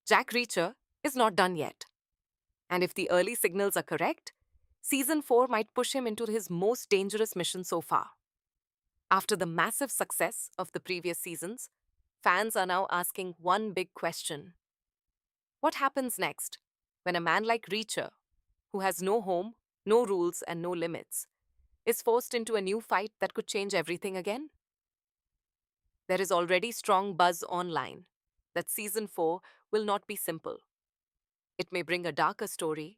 Jack Reacher is not done yet. And if the early signals are correct, Season 4 might push him into his most dangerous mission so far. After the massive success of the previous seasons, fans are now asking one big question. What happens next when a man like Reacher, who has no home, no rules, and no limits, is forced into a new fight that could change everything again? There is already strong buzz online that Season 4 will not be simple. It may bring a darker story,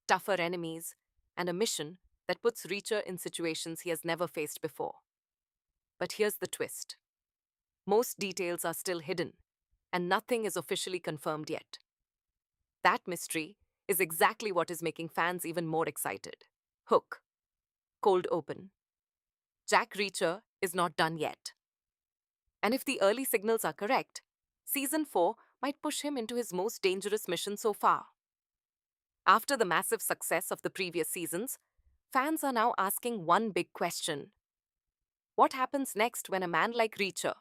tougher enemies, and a mission that puts Reacher in situations he has never faced before. But here's the twist. Most details are still hidden, and nothing is officially confirmed yet. That mystery is exactly what is making fans even more excited. Hook. Cold open. Jack Reacher is not done yet. And if the early signals are correct, Season 4 might push him into his most dangerous mission so far. After the massive success of the previous seasons, fans are now asking one big question. What happens next when a man like Reacher,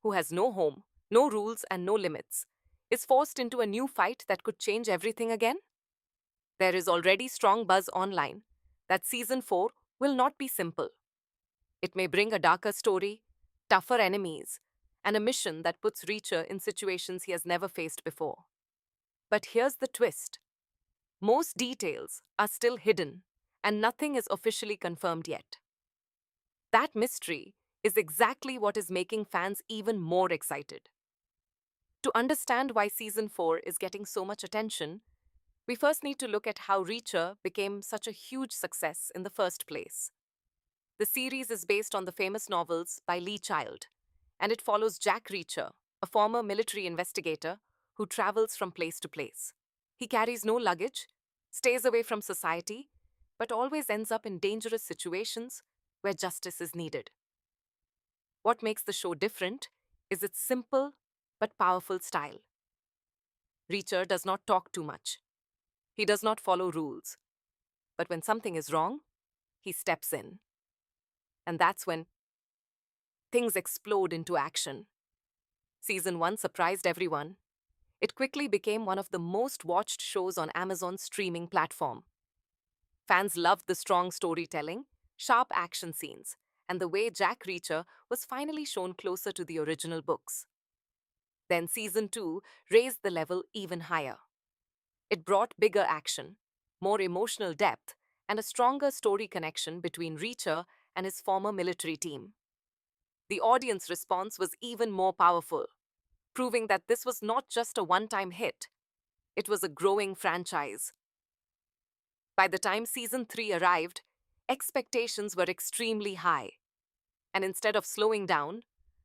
who has no home, no rules, and no limits, is forced into a new fight that could change everything again? There is already strong buzz online that Season 4 will not be simple. It may bring a darker story, tougher enemies, and a mission that puts Reacher in situations he has never faced before. But here's the twist. Most details are still hidden, and nothing is officially confirmed yet. That mystery is exactly what is making fans even more excited. To understand why Season 4 is getting so much attention, we first need to look at how Reacher became such a huge success in the first place. The series is based on the famous novels by Lee Child, and it follows Jack Reacher, a former military investigator who travels from place to place. He carries no luggage, stays away from society, but always ends up in dangerous situations where justice is needed. What makes the show different is its simple but powerful style. Reacher does not talk too much. He does not follow rules. But when something is wrong, he steps in. And that's when things explode into action. Season 1 surprised everyone. It quickly became one of the most watched shows on Amazon's streaming platform. Fans loved the strong storytelling, sharp action scenes, and the way Jack Reacher was finally shown closer to the original books. Then Season 2 raised the level even higher. It brought bigger action, more emotional depth, and a stronger story connection between Reacher and his former military team. The audience response was even more powerful, proving that this was not just a one-time hit, it was a growing franchise. By the time Season 3 arrived, expectations were extremely high. And instead of slowing down,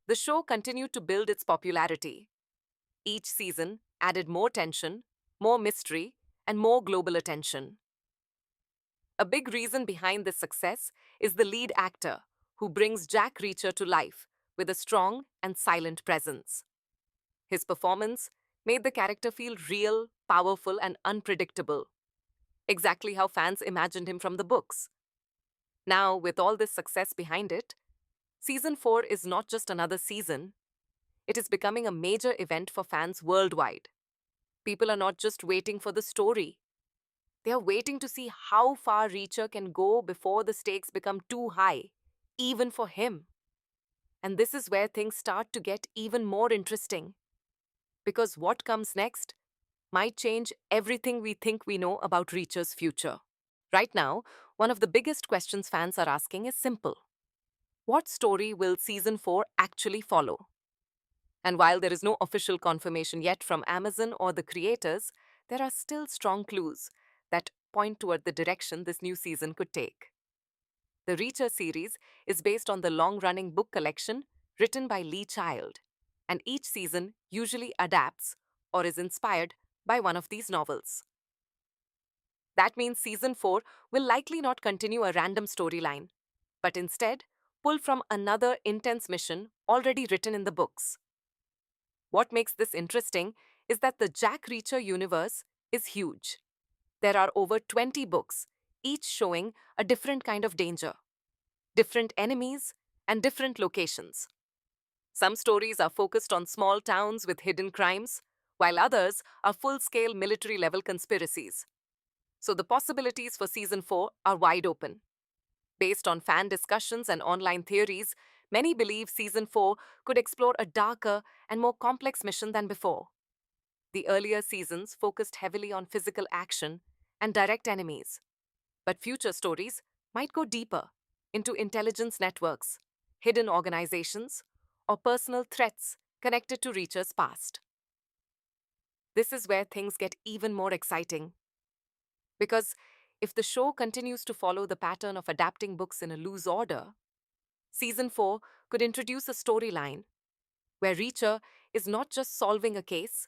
the show continued to build its popularity. Each season added more tension, more mystery, and more global attention. A big reason behind this success is the lead actor, who brings Jack Reacher to life with a strong and silent presence. His performance made the character feel real, powerful, and unpredictable, exactly how fans imagined him from the books. Now, with all this success behind it, Season 4 is not just another season, it is becoming a major event for fans worldwide. People are not just waiting for the story, they are waiting to see how far Reacher can go before the stakes become too high, even for him. And this is where things start to get even more interesting. Because what comes next might change everything we think we know about Reacher's future. Right now, one of the biggest questions fans are asking is simple. What story will Season 4 actually follow? And while there is no official confirmation yet from Amazon or the creators, there are still strong clues that point toward the direction this new season could take. The Reacher series is based on the long-running book collection written by Lee Child, and each season usually adapts or is inspired by one of these novels. That means Season 4 will likely not continue a random storyline, but instead pull from another intense mission already written in the books. What makes this interesting is that the Jack Reacher universe is huge. There are over 20 books, each showing a different kind of danger, different enemies, and different locations. Some stories are focused on small towns with hidden crimes, while others are full-scale military-level conspiracies. So the possibilities for Season 4 are wide open. Based on fan discussions and online theories, many believe Season 4 could explore a darker and more complex mission than before. The earlier seasons focused heavily on physical action and direct enemies, but future stories might go deeper into intelligence networks, hidden organizations, or personal threats connected to Reacher's past. This is where things get even more exciting. Because if the show continues to follow the pattern of adapting books in a loose order, Season 4 could introduce a storyline where Reacher is not just solving a case,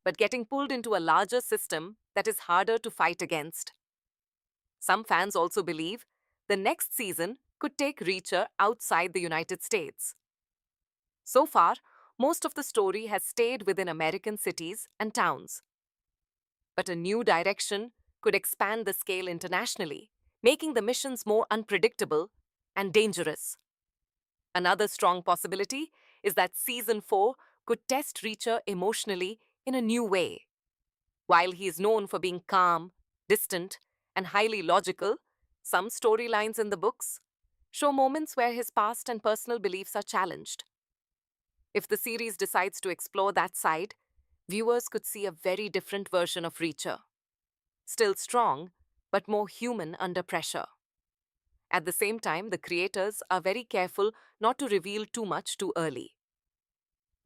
but getting pulled into a larger system that is harder to fight against. Some fans also believe the next season could take Reacher outside the United States. So far, most of the story has stayed within American cities and towns. But a new direction could expand the scale internationally, making the missions more unpredictable and dangerous. Another strong possibility is that Season 4 could test Reacher emotionally in a new way. While he is known for being calm, distant, and highly logical, some storylines in the books show moments where his past and personal beliefs are challenged. If the series decides to explore that side, viewers could see a very different version of Reacher. Still strong, but more human under pressure. At the same time, the creators are very careful not to reveal too much too early.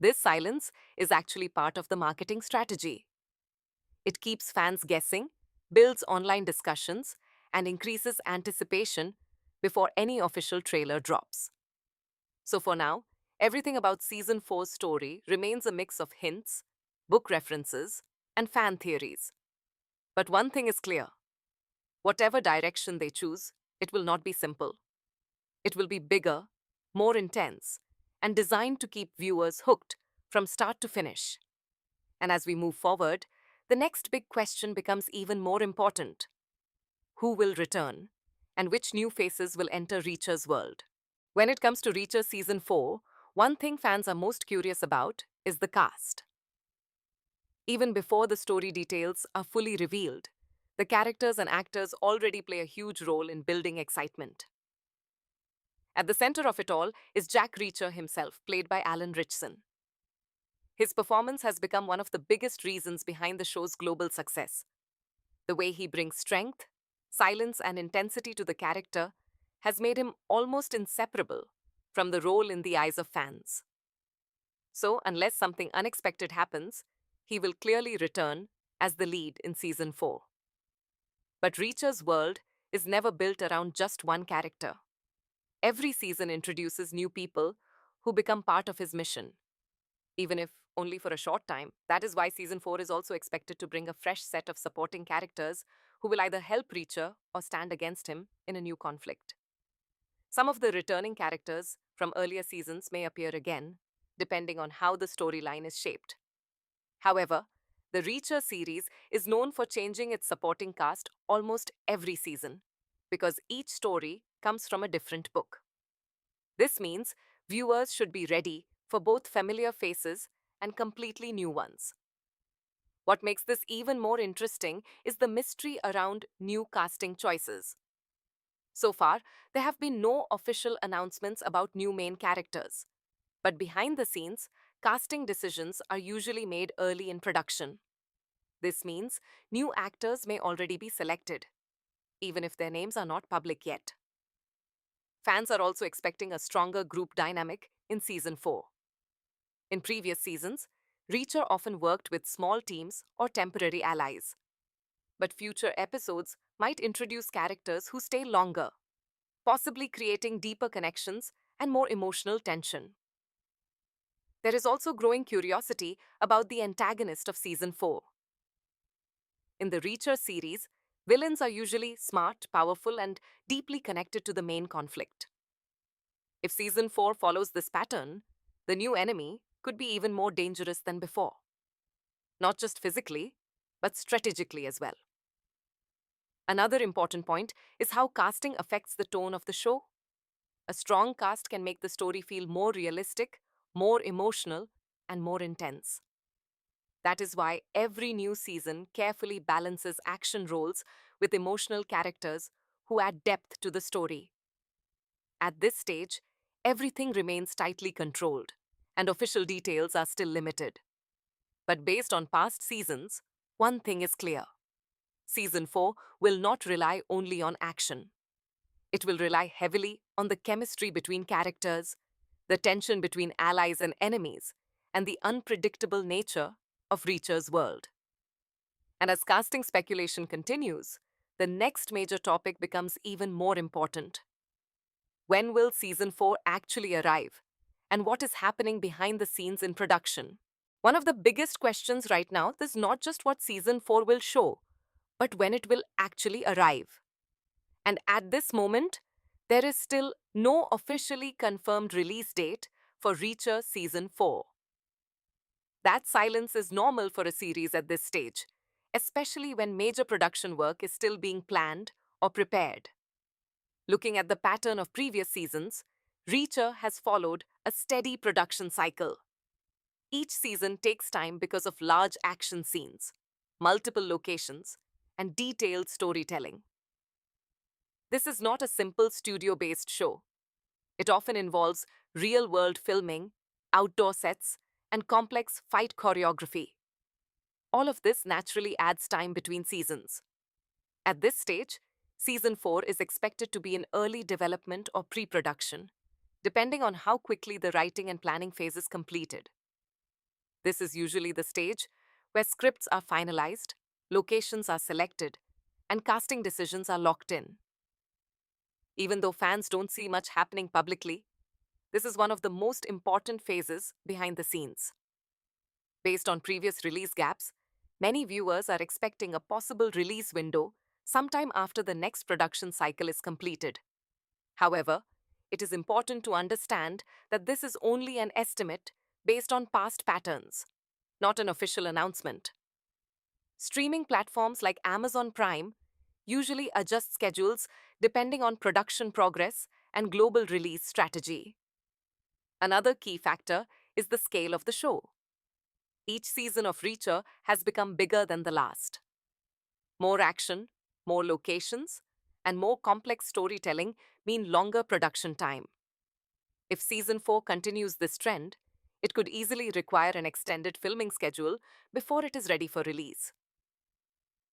This silence is actually part of the marketing strategy. It keeps fans guessing, builds online discussions, and increases anticipation before any official trailer drops. So for now, everything about Season 4's story remains a mix of hints, book references, and fan theories. But one thing is clear. Whatever direction they choose, it will not be simple. It will be bigger, more intense, and designed to keep viewers hooked from start to finish. And as we move forward, the next big question becomes even more important. Who will return, and which new faces will enter Reacher's world? When it comes to Reacher Season 4, one thing fans are most curious about is the cast. Even before the story details are fully revealed, the characters and actors already play a huge role in building excitement. At the center of it all is Jack Reacher himself, played by Alan Ritchson. His performance has become one of the biggest reasons behind the show's global success. The way he brings strength, silence, and intensity to the character has made him almost inseparable from the role in the eyes of fans. So, unless something unexpected happens, he will clearly return as the lead in Season 4. But Reacher's world is never built around just one character. Every season introduces new people who become part of his mission, even if only for a short time. That is why Season 4 is also expected to bring a fresh set of supporting characters who will either help Reacher or stand against him in a new conflict. Some of the returning characters from earlier seasons may appear again, depending on how the storyline is shaped. However, the Reacher series is known for changing its supporting cast almost every season, because each story comes from a different book. This means viewers should be ready for both familiar faces and completely new ones. What makes this even more interesting is the mystery around new casting choices. So far, there have been no official announcements about new main characters. But behind the scenes, casting decisions are usually made early in production. This means new actors may already be selected, even if their names are not public yet. Fans are also expecting a stronger group dynamic in Season 4. In previous seasons, Reacher often worked with small teams or temporary allies. But future episodes might introduce characters who stay longer, possibly creating deeper connections and more emotional tension. There is also growing curiosity about the antagonist of Season 4. In the Reacher series, villains are usually smart, powerful, and deeply connected to the main conflict. If Season 4 follows this pattern, the new enemy could be even more dangerous than before. Not just physically, but strategically as well. Another important point is how casting affects the tone of the show. A strong cast can make the story feel more realistic, more emotional, and more intense. That is why every new season carefully balances action roles with emotional characters who add depth to the story. At this stage, everything remains tightly controlled, and official details are still limited. But based on past seasons, one thing is clear. Season 4 will not rely only on action. It will rely heavily on the chemistry between characters, the tension between allies and enemies, and the unpredictable nature of Reacher's world. And as casting speculation continues, the next major topic becomes even more important. When will Season 4 actually arrive? And what is happening behind the scenes in production? One of the biggest questions right now is not just what Season 4 will show, but when it will actually arrive. And at this moment, there is still no officially confirmed release date for Reacher Season 4. That silence is normal for a series at this stage, especially when major production work is still being planned or prepared. Looking at the pattern of previous seasons, Reacher has followed a steady production cycle. Each season takes time because of large action scenes, multiple locations, and detailed storytelling. This is not a simple studio-based show. It often involves real-world filming, outdoor sets, and complex fight choreography. All of this naturally adds time between seasons. At this stage, Season 4 is expected to be in early development or pre-production, depending on how quickly the writing and planning phase is completed. This is usually the stage where scripts are finalized, locations are selected, and casting decisions are locked in. Even though fans don't see much happening publicly, this is one of the most important phases behind the scenes. Based on previous release gaps, many viewers are expecting a possible release window sometime after the next production cycle is completed. However, it is important to understand that this is only an estimate based on past patterns, not an official announcement. Streaming platforms like Amazon Prime usually adjust schedules depending on production progress and global release strategy. Another key factor is the scale of the show. Each season of Reacher has become bigger than the last. More action, more locations, and more complex storytelling mean longer production time. If Season 4 continues this trend, it could easily require an extended filming schedule before it is ready for release.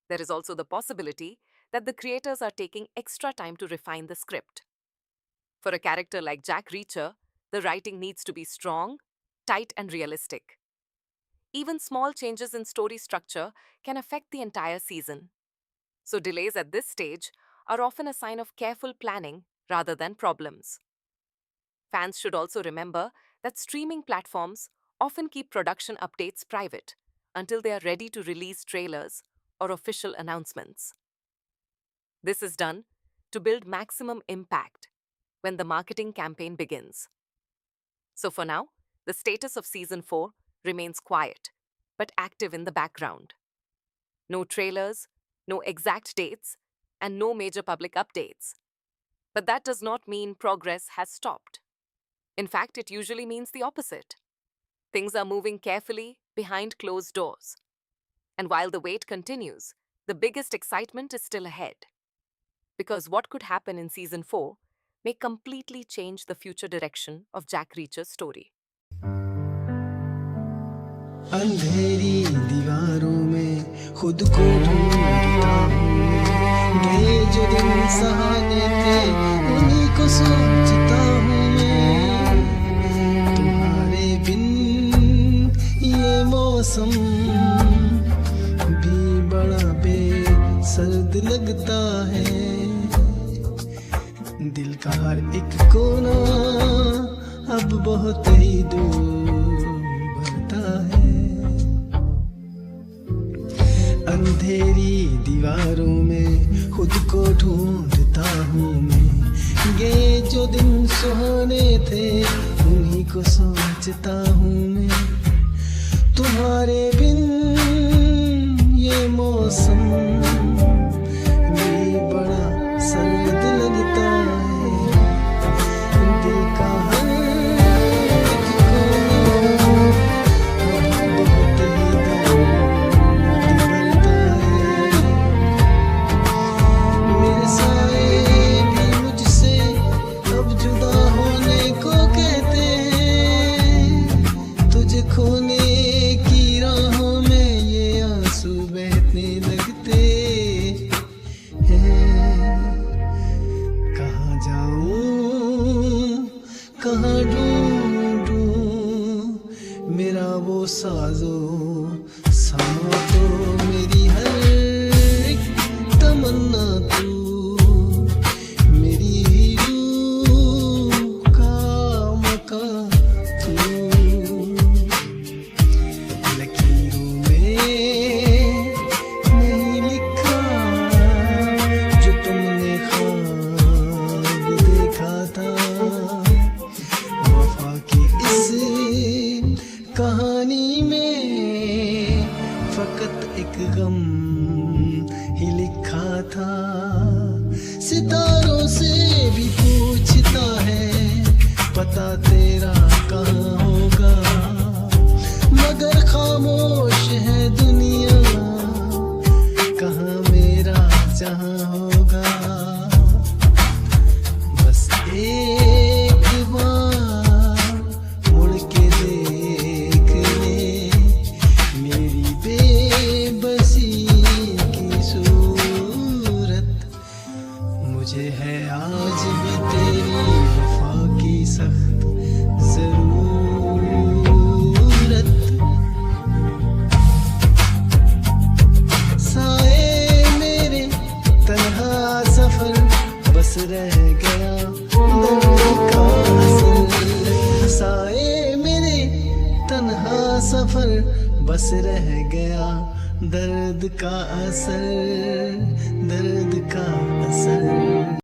There is also the possibility that the creators are taking extra time to refine the script. For a character like Jack Reacher, the writing needs to be strong, tight, and realistic. Even small changes in story structure can affect the entire season. So delays at this stage are often a sign of careful planning rather than problems. Fans should also remember that streaming platforms often keep production updates private until they are ready to release trailers or official announcements. This is done to build maximum impact when the marketing campaign begins. So for now, the status of Season 4 remains quiet, but active in the background. No trailers, no exact dates, and no major public updates. But that does not mean progress has stopped. In fact, it usually means the opposite. Things are moving carefully behind closed doors. And while the wait continues, the biggest excitement is still ahead. Because what could happen in Season 4 may completely change the future direction of Jack Reacher's story. अंधेरी दीवारों में खुद को ढूंढता हूँ मैं ये जो दिन सहाने थे उन्हीं को सोचता हूँ मैं तुम्हारे बिन ये मौसम भी बड़ा बेसर्द लगता है दिल का हर एक कोना अब बहुत ही दूर भरता है अंधेरी दीवारों में खुद को ढूंढता हूँ मैं ये जो दिन सुहाने थे उन्हीं को सोचता हूँ मैं तुम्हारे बिन ये मौसम भी बड़ा सर्द लगता है दिल का हर एक कोना अब बहुत ही दूर ही लिखा था। सितारों से भी पूछता है पता तेरा कहाँ होगा, मगर खामोश है दुनिया, कहाँ मेरा जहाँ होगा। बस एक बार मुड़ के देख ले मेरी बेबसी की सूरत। मुझे है आज भी तेरी वफा की सख्त जरूरत। साए मेरे तन्हा सफर बस रह गया दर्द का असर। साए मेरे तन्हा सफर बस रह गया दर्द का असर।